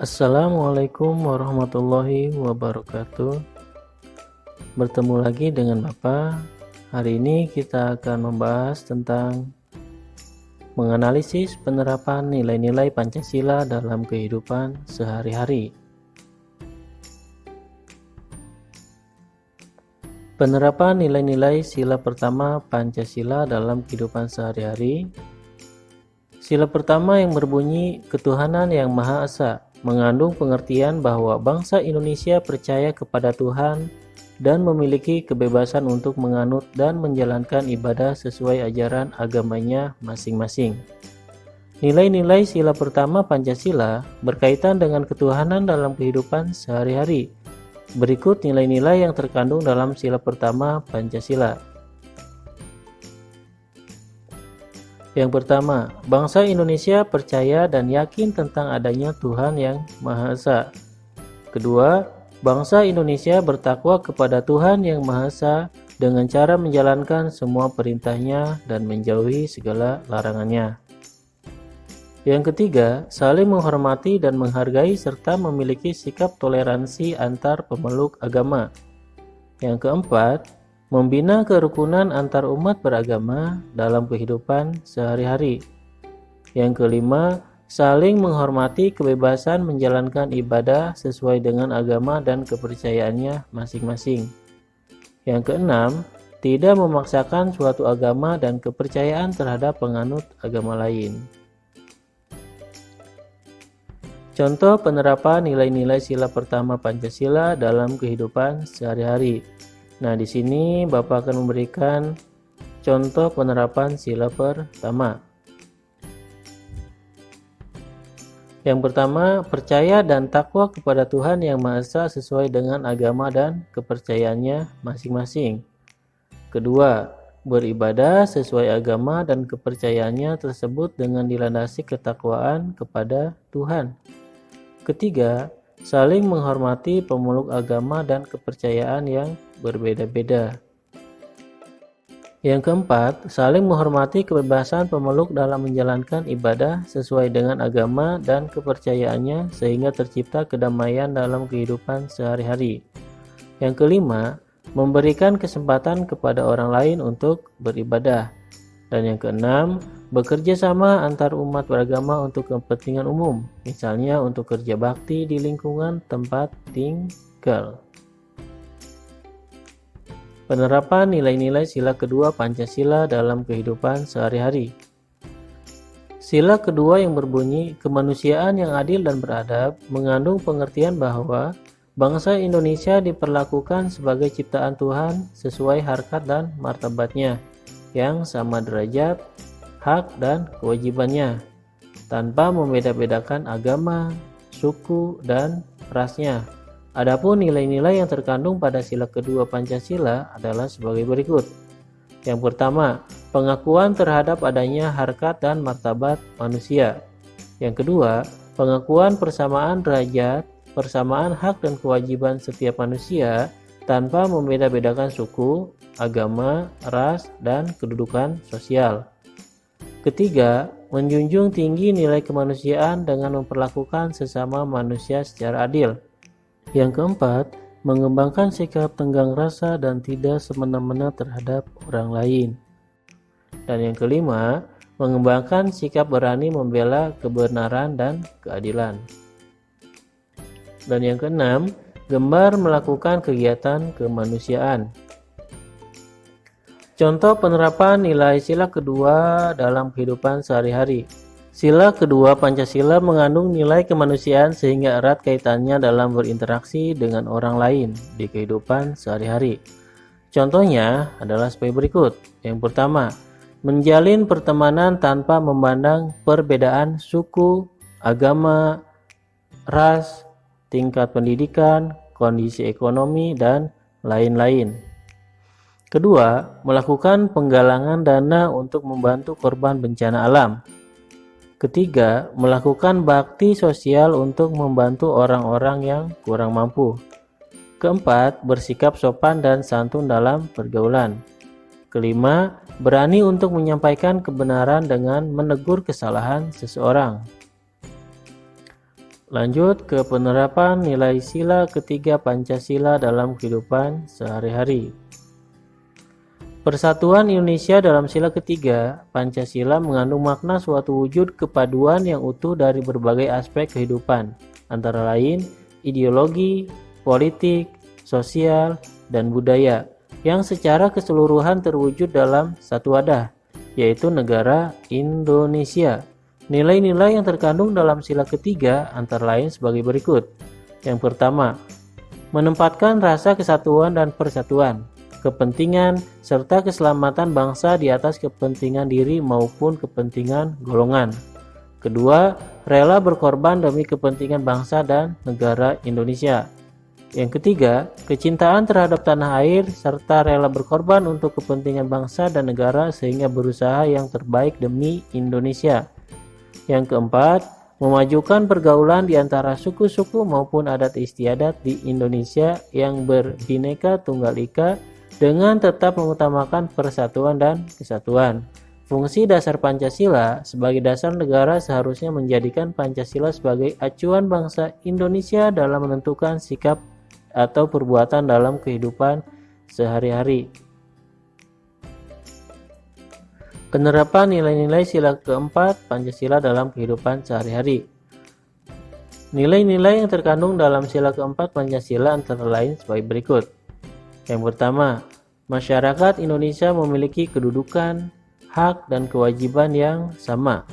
Assalamualaikum warahmatullahi wabarakatuh. Bertemu lagi dengan Bapak. Hari ini kita akan membahas tentang menganalisis penerapan nilai-nilai Pancasila dalam kehidupan sehari-hari. Penerapan nilai-nilai sila pertama Pancasila dalam kehidupan sehari-hari. Sila pertama yang berbunyi ketuhanan yang Maha Esa mengandung pengertian bahwa bangsa Indonesia percaya kepada Tuhan dan memiliki kebebasan untuk menganut dan menjalankan ibadah sesuai ajaran agamanya masing-masing. Nilai-nilai sila pertama Pancasila berkaitan dengan ketuhanan dalam kehidupan sehari-hari. Berikut nilai-nilai yang terkandung dalam sila pertama Pancasila. Yang pertama, bangsa Indonesia percaya dan yakin tentang adanya Tuhan yang Maha Esa. Kedua, bangsa Indonesia bertakwa kepada Tuhan yang Maha Esa dengan cara menjalankan semua perintahnya dan menjauhi segala larangannya. Yang ketiga, saling menghormati dan menghargai serta memiliki sikap toleransi antar pemeluk agama. Yang keempat, membina kerukunan antar umat beragama dalam kehidupan sehari-hari. Yang kelima, saling menghormati kebebasan menjalankan ibadah sesuai dengan agama dan kepercayaannya masing-masing. Yang keenam, tidak memaksakan suatu agama dan kepercayaan terhadap penganut agama lain. Contoh penerapan nilai-nilai sila pertama Pancasila dalam kehidupan sehari-hari. Nah, di sini Bapak akan memberikan contoh penerapan sila pertama. Yang pertama, percaya dan takwa kepada Tuhan yang Maha Esa sesuai dengan agama dan kepercayaannya masing-masing. Kedua, beribadah sesuai agama dan kepercayaannya tersebut dengan dilandasi ketakwaan kepada Tuhan. Ketiga, saling menghormati pemeluk agama dan kepercayaan yang berbeda-beda. Yang keempat, saling menghormati kebebasan pemeluk dalam menjalankan ibadah sesuai dengan agama dan kepercayaannya sehingga tercipta kedamaian dalam kehidupan sehari-hari. Yang kelima, memberikan kesempatan kepada orang lain untuk beribadah. Dan yang keenam, bekerja sama antar umat beragama untuk kepentingan umum, misalnya untuk kerja bakti di lingkungan tempat tinggal. Penerapan nilai-nilai sila kedua Pancasila dalam kehidupan sehari-hari. Sila kedua yang berbunyi kemanusiaan yang adil dan beradab mengandung pengertian bahwa bangsa Indonesia diperlakukan sebagai ciptaan Tuhan sesuai harkat dan martabatnya yang sama derajat, hak dan kewajibannya, tanpa membeda-bedakan agama, suku, dan rasnya. Adapun nilai-nilai yang terkandung pada sila kedua Pancasila adalah sebagai berikut. Yang pertama, pengakuan terhadap adanya harkat dan martabat manusia. Yang kedua, pengakuan persamaan derajat, persamaan hak dan kewajiban setiap manusia tanpa membeda-bedakan suku, agama, ras, dan kedudukan sosial. Ketiga, menjunjung tinggi nilai kemanusiaan dengan memperlakukan sesama manusia secara adil. Yang keempat, mengembangkan sikap tenggang rasa dan tidak semena-mena terhadap orang lain. Dan yang kelima, mengembangkan sikap berani membela kebenaran dan keadilan. Dan yang keenam, gemar melakukan kegiatan kemanusiaan. Contoh penerapan nilai sila kedua dalam kehidupan sehari-hari. Sila kedua Pancasila mengandung nilai kemanusiaan sehingga erat kaitannya dalam berinteraksi dengan orang lain di kehidupan sehari-hari. Contohnya adalah sebagai berikut. Yang pertama, menjalin pertemanan tanpa memandang perbedaan suku, agama, ras, tingkat pendidikan, kondisi ekonomi, dan lain-lain. Kedua, melakukan penggalangan dana untuk membantu korban bencana alam. Ketiga, melakukan bakti sosial untuk membantu orang-orang yang kurang mampu. Keempat, bersikap sopan dan santun dalam pergaulan. Kelima, berani untuk menyampaikan kebenaran dengan menegur kesalahan seseorang. Lanjut ke penerapan nilai sila ketiga Pancasila dalam kehidupan sehari-hari. Persatuan Indonesia dalam sila ketiga Pancasila mengandung makna suatu wujud kepaduan yang utuh dari berbagai aspek kehidupan, antara lain ideologi, politik, sosial, dan budaya, yang secara keseluruhan terwujud dalam satu wadah, yaitu negara Indonesia. Nilai-nilai yang terkandung dalam sila ketiga antara lain sebagai berikut. Yang pertama, menempatkan rasa kesatuan dan persatuan, kepentingan, serta keselamatan bangsa di atas kepentingan diri maupun kepentingan golongan. Kedua, rela berkorban demi kepentingan bangsa dan negara Indonesia. Yang ketiga, kecintaan terhadap tanah air serta rela berkorban untuk kepentingan bangsa dan negara sehingga berusaha yang terbaik demi Indonesia. Yang keempat, memajukan pergaulan di antara suku-suku maupun adat istiadat di Indonesia yang berbineka tunggal ika dengan tetap mengutamakan persatuan dan kesatuan. Fungsi dasar Pancasila sebagai dasar negara seharusnya menjadikan Pancasila sebagai acuan bangsa Indonesia dalam menentukan sikap atau perbuatan dalam kehidupan sehari-hari. Penerapan nilai-nilai sila keempat Pancasila dalam kehidupan sehari-hari. Nilai-nilai yang terkandung dalam sila keempat Pancasila antara lain sebagai berikut. Yang pertama, masyarakat Indonesia memiliki kedudukan, hak, dan kewajiban yang sama.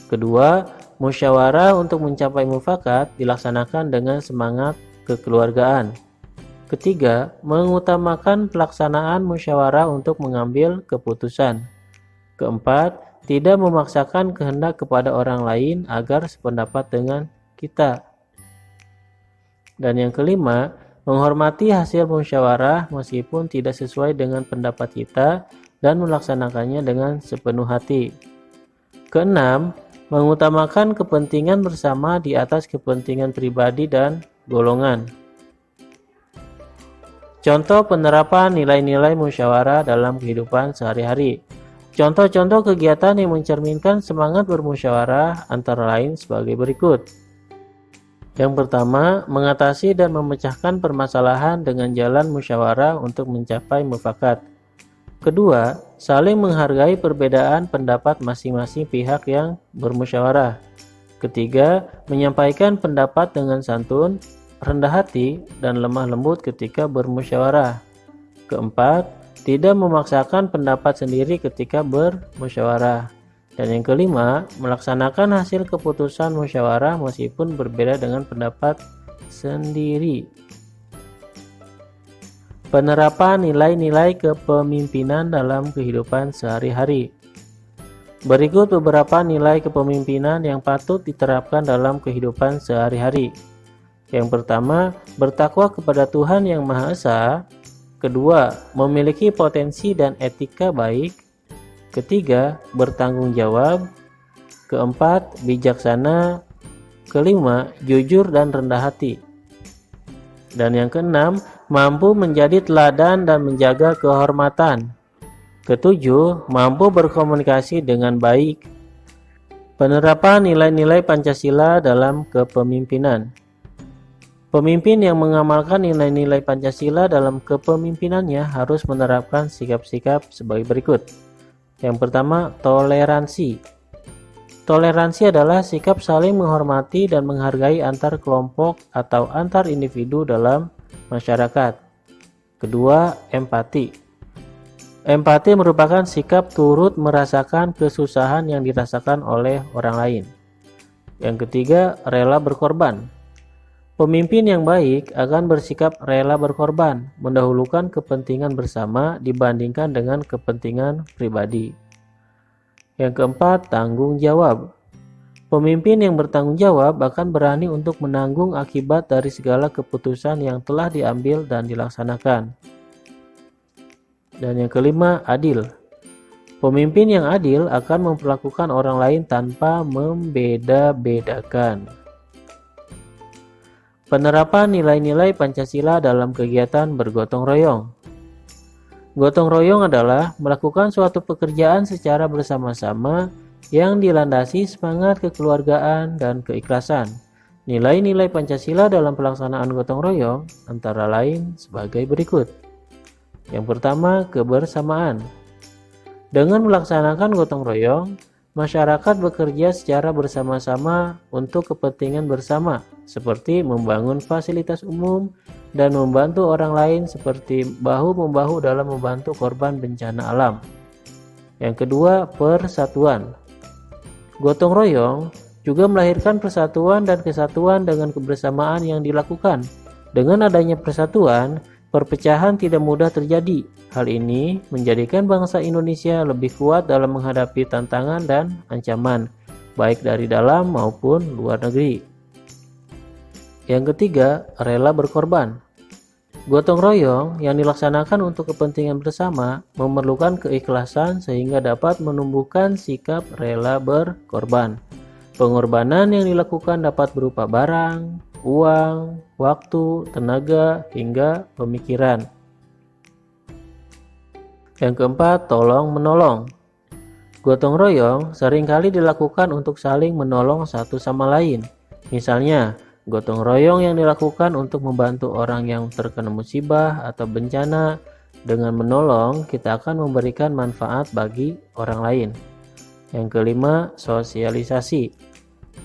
Kedua, musyawarah untuk mencapai mufakat dilaksanakan dengan semangat kekeluargaan. Ketiga, mengutamakan pelaksanaan musyawarah untuk mengambil keputusan. Keempat, tidak memaksakan kehendak kepada orang lain agar sependapat dengan kita. Dan yang kelima, menghormati hasil musyawarah meskipun tidak sesuai dengan pendapat kita dan melaksanakannya dengan sepenuh hati. Keenam, mengutamakan kepentingan bersama di atas kepentingan pribadi dan golongan. Contoh penerapan nilai-nilai musyawarah dalam kehidupan sehari-hari. Contoh-contoh kegiatan yang mencerminkan semangat bermusyawarah antara lain sebagai berikut. Yang pertama, mengatasi dan memecahkan permasalahan dengan jalan musyawarah untuk mencapai mufakat. Kedua, saling menghargai perbedaan pendapat masing-masing pihak yang bermusyawarah. Ketiga, menyampaikan pendapat dengan santun, rendah hati, dan lemah lembut ketika bermusyawarah. Keempat, tidak memaksakan pendapat sendiri ketika bermusyawarah. Dan yang kelima, melaksanakan hasil keputusan musyawarah meskipun berbeda dengan pendapat sendiri. Penerapan nilai-nilai kepemimpinan dalam kehidupan sehari-hari. Berikut beberapa nilai kepemimpinan yang patut diterapkan dalam kehidupan sehari-hari. Yang pertama, bertakwa kepada Tuhan Yang Maha Esa. Kedua, memiliki potensi dan etika baik. Ketiga, bertanggung jawab. Keempat, bijaksana. Kelima, jujur dan rendah hati. Dan yang keenam, mampu menjadi teladan dan menjaga kehormatan. Ketujuh, mampu berkomunikasi dengan baik. Penerapan nilai-nilai Pancasila dalam kepemimpinan. Pemimpin yang mengamalkan nilai-nilai Pancasila dalam kepemimpinannya harus menerapkan sikap-sikap sebagai berikut. Yang pertama, toleransi. Toleransi adalah sikap saling menghormati dan menghargai antar kelompok atau antar individu dalam masyarakat. Kedua, empati. Empati merupakan sikap turut merasakan kesusahan yang dirasakan oleh orang lain. Yang ketiga, rela berkorban. Pemimpin yang baik akan bersikap rela berkorban, mendahulukan kepentingan bersama dibandingkan dengan kepentingan pribadi. Yang keempat, tanggung jawab. Pemimpin yang bertanggung jawab akan berani untuk menanggung akibat dari segala keputusan yang telah diambil dan dilaksanakan. Dan yang kelima, adil. Pemimpin yang adil akan memperlakukan orang lain tanpa membeda-bedakan. Penerapan nilai-nilai Pancasila dalam kegiatan bergotong royong. Gotong royong adalah melakukan suatu pekerjaan secara bersama-sama yang dilandasi semangat kekeluargaan dan keikhlasan. Nilai-nilai Pancasila dalam pelaksanaan gotong royong antara lain sebagai berikut. Yang pertama, kebersamaan. Dengan melaksanakan gotong royong, masyarakat bekerja secara bersama-sama untuk kepentingan bersama, seperti membangun fasilitas umum dan membantu orang lain seperti bahu-membahu dalam membantu korban bencana alam. Yang kedua, persatuan. Gotong royong juga melahirkan persatuan dan kesatuan dengan kebersamaan yang dilakukan. Dengan adanya persatuan, perpecahan tidak mudah terjadi. Hal ini menjadikan bangsa Indonesia lebih kuat dalam menghadapi tantangan dan ancaman, baik dari dalam maupun luar negeri. Yang ketiga, rela berkorban. Gotong royong yang dilaksanakan untuk kepentingan bersama memerlukan keikhlasan sehingga dapat menumbuhkan sikap rela berkorban. Pengorbanan yang dilakukan dapat berupa barang, uang, waktu, tenaga, hingga pemikiran. Yang keempat, tolong-menolong. Gotong royong seringkali dilakukan untuk saling menolong satu sama lain. Misalnya, gotong royong yang dilakukan untuk membantu orang yang terkena musibah atau bencana. Dengan menolong, kita akan memberikan manfaat bagi orang lain. Yang kelima, sosialisasi.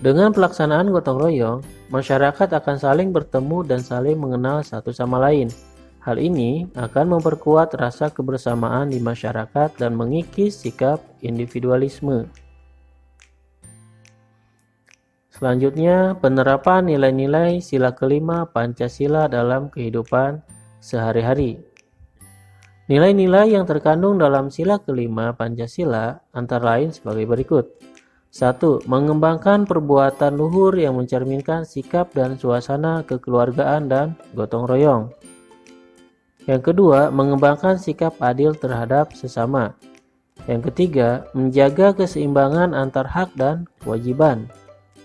Dengan pelaksanaan gotong royong, masyarakat akan saling bertemu dan saling mengenal satu sama lain. Hal ini akan memperkuat rasa kebersamaan di masyarakat dan mengikis sikap individualisme. Selanjutnya, penerapan nilai-nilai sila kelima Pancasila dalam kehidupan sehari-hari. Nilai-nilai yang terkandung dalam sila kelima Pancasila antara lain sebagai berikut. 1. Mengembangkan perbuatan luhur yang mencerminkan sikap dan suasana kekeluargaan dan gotong royong. Yang kedua, mengembangkan sikap adil terhadap sesama. Yang ketiga, menjaga keseimbangan antar hak dan kewajiban.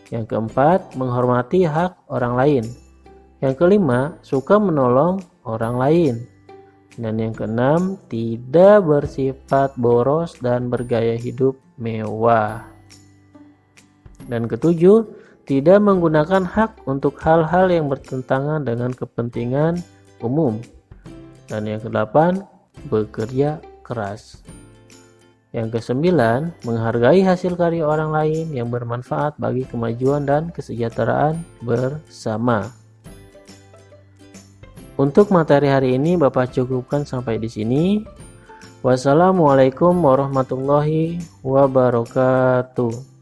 Yang keempat, menghormati hak orang lain. Yang kelima, suka menolong orang lain. Dan yang keenam, tidak bersifat boros dan bergaya hidup mewah. Dan ketujuh, tidak menggunakan hak untuk hal-hal yang bertentangan dengan kepentingan umum. Dan yang kedelapan, bekerja keras. Yang kesembilan, menghargai hasil karya orang lain yang bermanfaat bagi kemajuan dan kesejahteraan bersama. Untuk materi hari ini Bapak cukupkan sampai di sini. Wassalamualaikum warahmatullahi wabarakatuh.